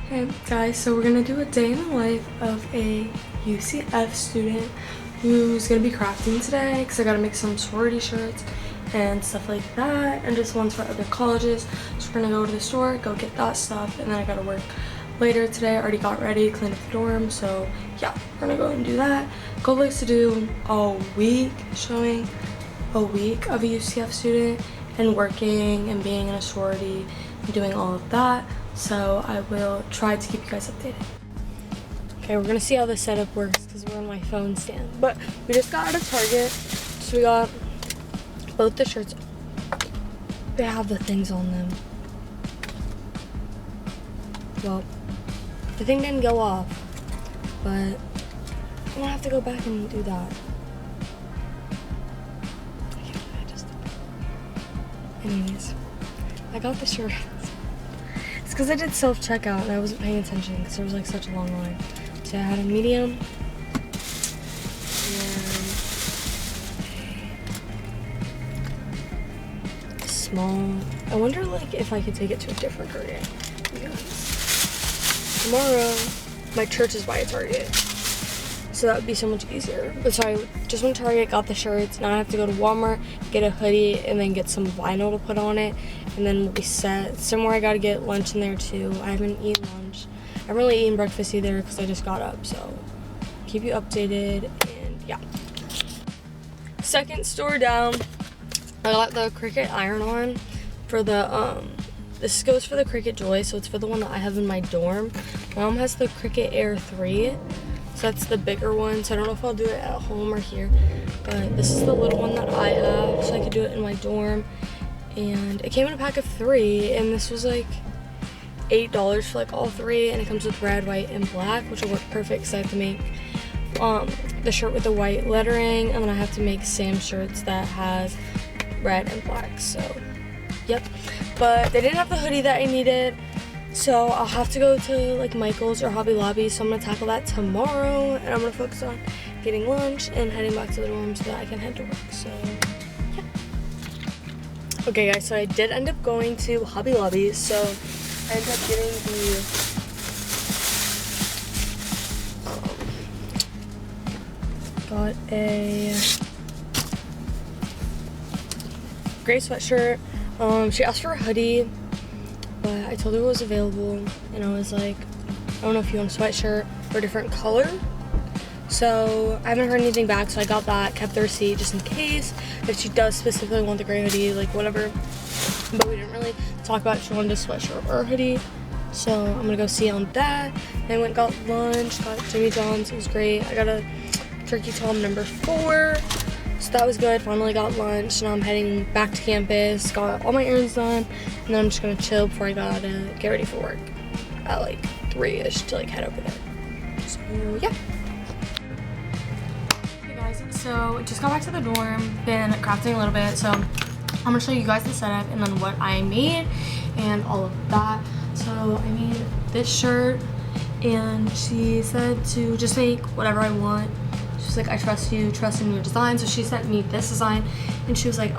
Hey guys, so we're gonna do a day in the life of a UCF student who's gonna be crafting today because I gotta make some sorority shirts and stuff like that, and just ones for other colleges. So we're gonna go to the store, go get that stuff, and then I gotta work later today. I already got ready, cleaned up the dorm, so yeah, we're gonna go and do that. Goal is to do a week showing a week of a UCF student and working and being in a sorority and doing all of that. So I will try to keep you guys updated. Okay, we're gonna see how the setup works because we're on my phone stand. But we just got out of Target, so we got both the shirts. They have the things on them. Well, the thing didn't go off, but I'm gonna have to go back and do that. Anyways, I got the shirt. It's because I did self-checkout and I wasn't paying attention because there was like such a long line. So I had a medium and a small. I wonder like if I could take it to a different Target. Because tomorrow my church is by a Target. So that would be so much easier. But so I just went to Target, got the shirts. Now I have to go to Walmart, get a hoodie, and then get some vinyl to put on it. And then we'll be set. Somewhere I gotta get lunch in there too. I haven't eaten lunch. I haven't really eaten breakfast either because I just got up. So keep you updated, and yeah. Second store down, I got the Cricut iron-on for the, this goes for the Cricut Joy. So it's for the one that I have in my dorm. My mom has the Cricut Air 3. So that's the bigger one, so I don't know if I'll do it at home or here, but this is the little one that I have, so I could do it in my dorm. And it came in a pack of 3, and this was like $8 for like all 3, and it comes with red, white, and black, which will work perfect because I have to make the shirt with the white lettering, and then I have to make Sam shirts that has red and black. So yep, but they didn't have the hoodie that I needed. So I'll have to go to like Michael's or Hobby Lobby, so I'm gonna tackle that tomorrow, and I'm gonna focus on getting lunch and heading back to the dorm so that I can head to work. So yeah. Okay guys, so I did end up going to Hobby Lobby, so I ended up getting the got a gray sweatshirt. She asked for a hoodie, but I told her it was available, and I was like, I don't know if you want a sweatshirt or a different color. So I haven't heard anything back, so I got that, kept the receipt just in case if she does specifically want the gray hoodie, like whatever. But we didn't really talk about if she wanted a sweatshirt or a hoodie. So I'm gonna go see on that. Then I went and got lunch, got Jimmy John's, it was great. I got a turkey tom number 4. So that was good. Finally got lunch. Now I'm heading back to campus. Got all my errands done, and then I'm just gonna chill before I gotta get ready for work at like 3-ish to like head over there. So yeah. Hey guys, so just got back to the dorm. Been crafting a little bit. So I'm gonna show you guys the setup and then what I made and all of that. So I made this shirt, and she said to just make whatever I want. She's like, I trust you, trust in your design. So she sent me this design, and she was like,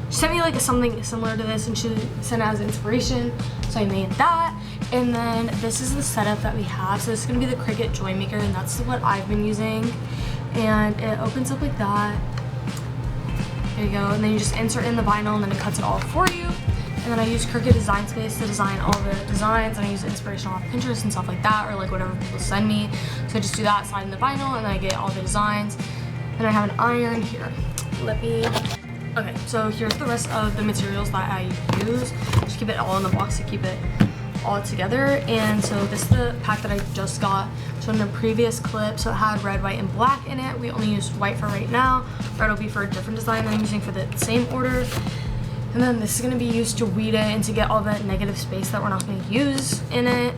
she sent me like something similar to this, and she sent it as inspiration. So I made that, and then this is the setup that we have. So this is gonna be the Cricut Joy Maker, and that's what I've been using. And it opens up like that. There you go, and then you just insert in the vinyl, and then it cuts it all for you. And then I use Cricut Design Space to design all the designs, and I use inspiration off Pinterest and stuff like that, or like whatever people send me. So I just do that, slide in the vinyl, and then I get all the designs. And I have an iron here. Okay, so here's the rest of the materials that I use. Just keep it all in the box to keep it all together. And so this is the pack that I just got. So in a previous clip, so it had red, white, and black in it. We only used white for right now. Red will be for a different design that I'm using for the same order. And then this is going to be used to weed it and to get all the negative space that we're not going to use in it.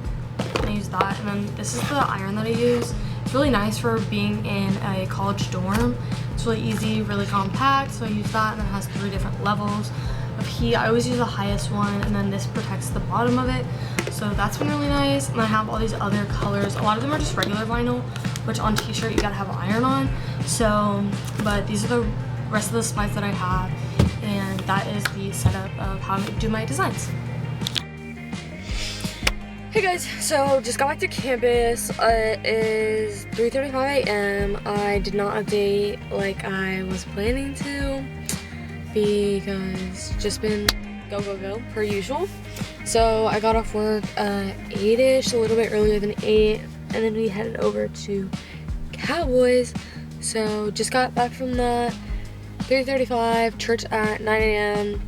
I use that. And then this is the iron that I use. It's really nice for being in a college dorm. It's really easy, really compact. So I use that, and then it has 3 different levels of heat. I always use the highest one, and then this protects the bottom of it. So that's been really nice. And I have all these other colors. A lot of them are just regular vinyl, which on t-shirt you gotta have iron on. So, but these are the rest of the supplies that I have. And that is the setup of how I do my designs. Hey guys, so just got back to campus. It is 3:35 a.m. I did not update like I was planning to because just been go per usual. So I got off work 8ish, a little bit earlier than 8, and then we headed over to Cowboys. So just got back from that. 3:35, church at 9 a.m.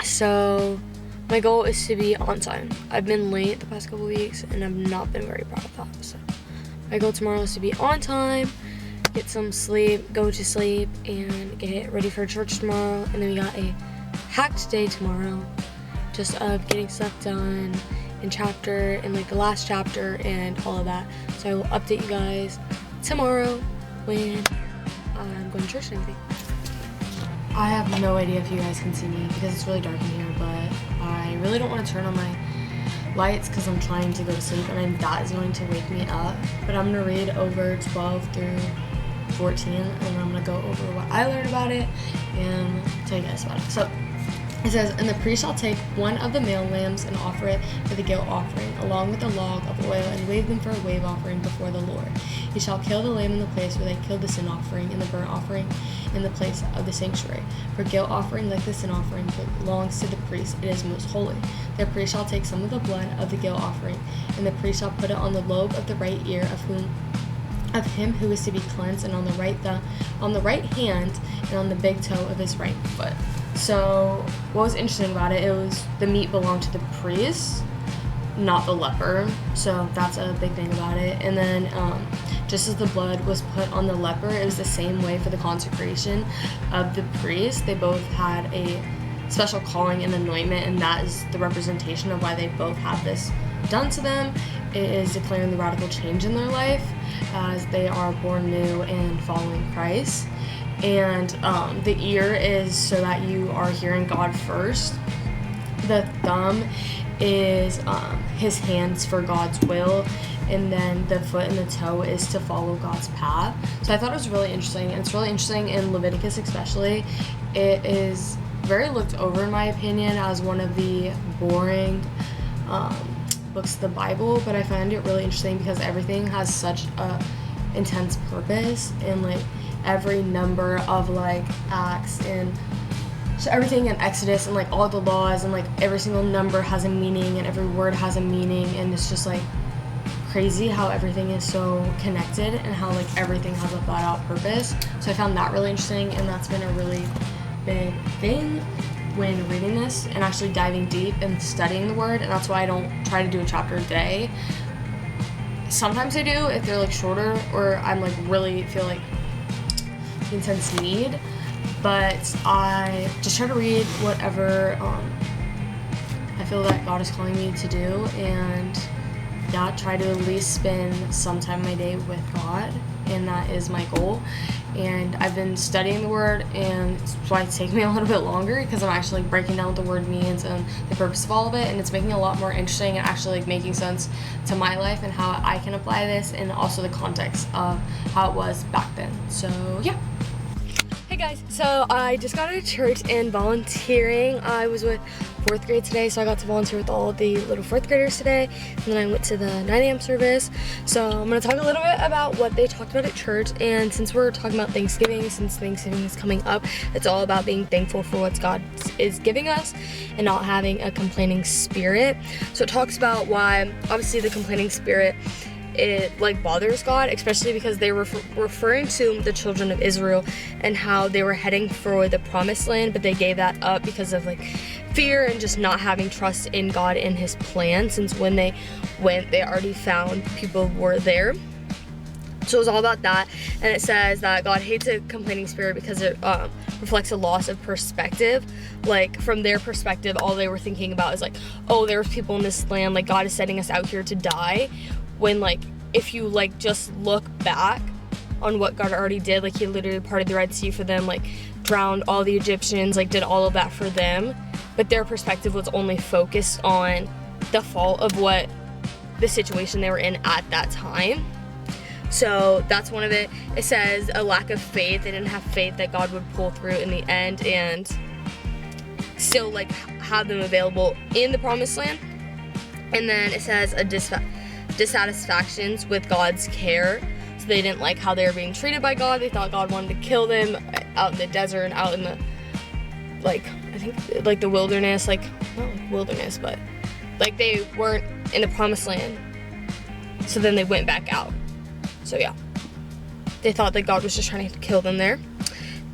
So my goal is to be on time. I've been late the past couple weeks and I've not been very proud of that. So my goal tomorrow is to be on time, get some sleep, go to sleep, and get ready for church tomorrow. And then we got a packed day tomorrow, just of getting stuff done in chapter and like the last chapter and all of that. So I will update you guys tomorrow when I'm going to church and everything. I have no idea if you guys can see me because it's really dark in here, but I really don't want to turn on my lights because I'm trying to go to sleep and that is going to wake me up. But I'm going to read over 12 through 14 and I'm going to go over what I learned about it and tell you guys about it. So it says, "And the priest shall take one of the male lambs and offer it for the guilt offering, along with a log of oil, and wave them for a wave offering before the Lord. He shall kill the lamb in the place where they killed the sin offering, and the burnt offering in the place of the sanctuary. For guilt offering, like the sin offering, belongs to the priest. It is most holy. The priest shall take some of the blood of the guilt offering, and the priest shall put it on the lobe of the right ear of him who is to be cleansed, and on the right hand, and on the big toe of his right foot." So what was interesting about it, was the meat belonged to the priest, not the leper. So that's a big thing about it. And then just as the blood was put on the leper, it was the same way for the consecration of the priest. They both had a special calling and anointment, and that is the representation of why they both have this done to them. It is declaring the radical change in their life as they are born new and following Christ. And the ear is so that you are hearing God first. The thumb is his hands for God's will, and then the foot and the toe is to follow God's path. So I thought it was really interesting, and it's really interesting in Leviticus especially. It is very looked over in my opinion as one of the boring books of the Bible, but I find it really interesting because everything has such a intense purpose, and like every number of like Acts and so everything in Exodus and like all the laws and like every single number has a meaning and every word has a meaning, and it's just like crazy how everything is so connected and how like everything has a thought out purpose. So I found that really interesting, and that's been a really big thing when reading this and actually diving deep and studying the word. And that's why I don't try to do a chapter a day. Sometimes I do if they're like shorter or I'm like really feel like intense need, but I just try to read whatever I feel that God is calling me to do, and try to at least spend some time in my day with God, and that is my goal. And I've been studying the word, and it's why it's taking me a little bit longer because I'm actually breaking down what the word means and the purpose of all of it, and it's making it a lot more interesting and actually like making sense to my life and how I can apply this, and also the context of how it was back then. So yeah. Hey guys, so I just got out of church and volunteering. I was with 4th grade today, so I got to volunteer with all the little 4th graders today, and then I went to the 9 a.m. service. So I'm going to talk a little bit about what they talked about at church, and since we're talking about Thanksgiving, since Thanksgiving is coming up, it's all about being thankful for what God is giving us and not having a complaining spirit. So it talks about why, obviously, the complaining spirit, it like bothers God, especially because they were referring to the children of Israel and how they were heading for the promised land, but they gave that up because of like fear and just not having trust in God and his plan, since when they went they already found people were there. So it was all about that, and it says that God hates a complaining spirit because it reflects a loss of perspective. Like from their perspective, all they were thinking about is like, oh, there's people in this land, like God is setting us out here to die, when like if you like just look back on what God already did, like he literally parted the Red Sea for them, like drowned all the Egyptians, like did all of that for them, but their perspective was only focused on the fault of what the situation they were in at that time. So that's one of it. It says a lack of faith. They didn't have faith that God would pull through in the end and still like have them available in the promised land. And then it says dissatisfactions with God's care. So they didn't like how they were being treated by God. They thought God wanted to kill them out in the desert and out in the, like, I think, like the wilderness, like, not like wilderness, but like they weren't in the promised land. So then they went back out. So yeah, they thought that God was just trying to kill them there.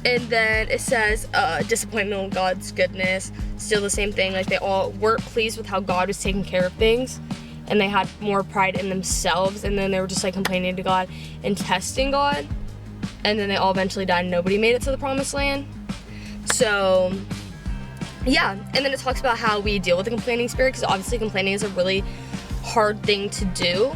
And then it says disappointment with God's goodness. Still the same thing. Like they all weren't pleased with how God was taking care of things, and they had more pride in themselves. And then they were just like complaining to God and testing God. And then they all eventually died. And nobody made it to the promised land. So yeah. And then it talks about how we deal with the complaining spirit, because obviously complaining is a really hard thing to do.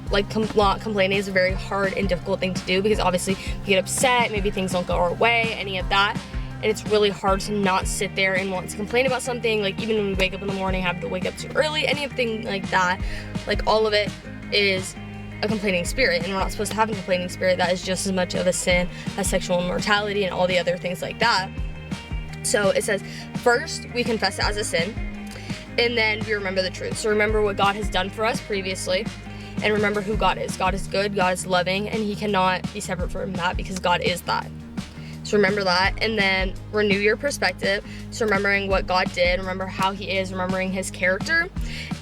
Like complaining is a very hard and difficult thing to do, because obviously we get upset, maybe things don't go our way, any of that, and it's really hard to not sit there and want to complain about something. Like even when we wake up in the morning, have to wake up too early, anything like that, like all of it is a complaining spirit, and we're not supposed to have a complaining spirit. That is just as much of a sin as sexual immorality and all the other things like that. So it says, first we confess it as a sin, and then we remember the truth. So remember what God has done for us previously, and remember who God is. God is good, God is loving, and he cannot be separate from that, because God is that. So remember that, and then renew your perspective. So remembering what God did, remember how he is, remembering his character,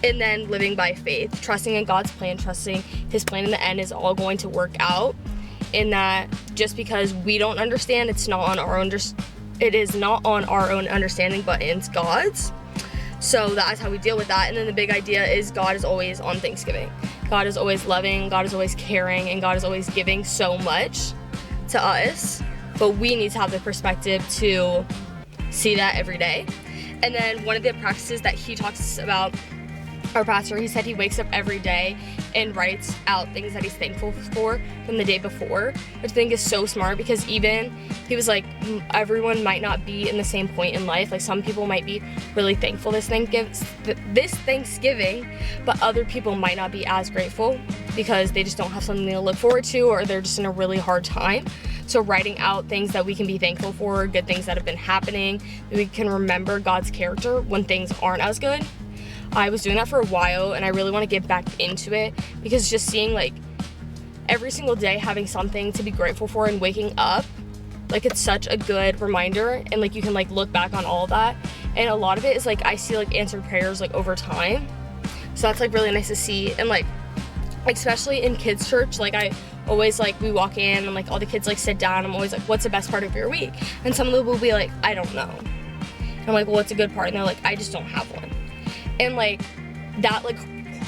and then living by faith, trusting in God's plan, trusting his plan in the end is all going to work out, in that just because we don't understand, it is not on our own understanding, but it's God's. So that is how we deal with that. And then the big idea is God is always on Thanksgiving. God is always loving, God is always caring, and God is always giving so much to us. But we need to have the perspective to see that every day. And then one of the practices that he talks about, our pastor, he said he wakes up every day and writes out things that he's thankful for from the day before, which I think is so smart, because even he was like, everyone might not be in the same point in life. Like some people might be really thankful this Thanksgiving, but other people might not be as grateful because they just don't have something to look forward to, or they're just in a really hard time. So writing out things that we can be thankful for, good things that have been happening, we can remember God's character when things aren't as good. I was doing that for a while, and I really want to get back into it, because just seeing like every single day having something to be grateful for and waking up, like it's such a good reminder, and like you can like look back on all of that, and a lot of it is like I see like answered prayers like over time. So that's like really nice to see. And like especially in kids church, like I always like we walk in and like all the kids like sit down. I'm always like, what's the best part of your week? And some of them will be like, I don't know. And I'm like, well, what's a good part? And they're like, I just don't have one. And like that like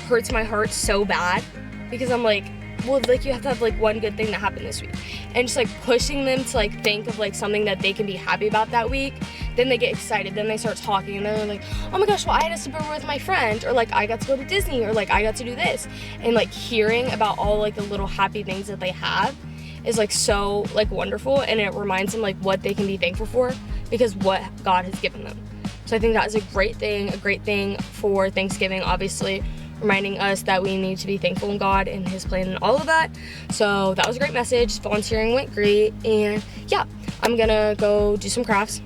hurts my heart so bad, because I'm like, well, like you have to have like one good thing that happened this week, and just like pushing them to like think of like something that they can be happy about that week. Then they get excited, then they start talking, and they're like, oh my gosh, well, I had a sleepover with my friend, or like I got to go to Disney, or like I got to do this. And like hearing about all like the little happy things that they have is like so like wonderful, and it reminds them like what they can be thankful for, because what God has given them. So I think that is a great thing for Thanksgiving, obviously reminding us that we need to be thankful in God and his plan and all of that. So that was a great message. Volunteering went great, and yeah, I'm gonna go do some crafts,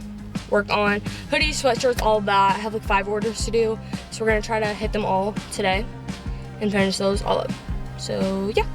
work on hoodies, sweatshirts, all of that. I have like 5 orders to do, so we're gonna try to hit them all today and finish those all up. So yeah.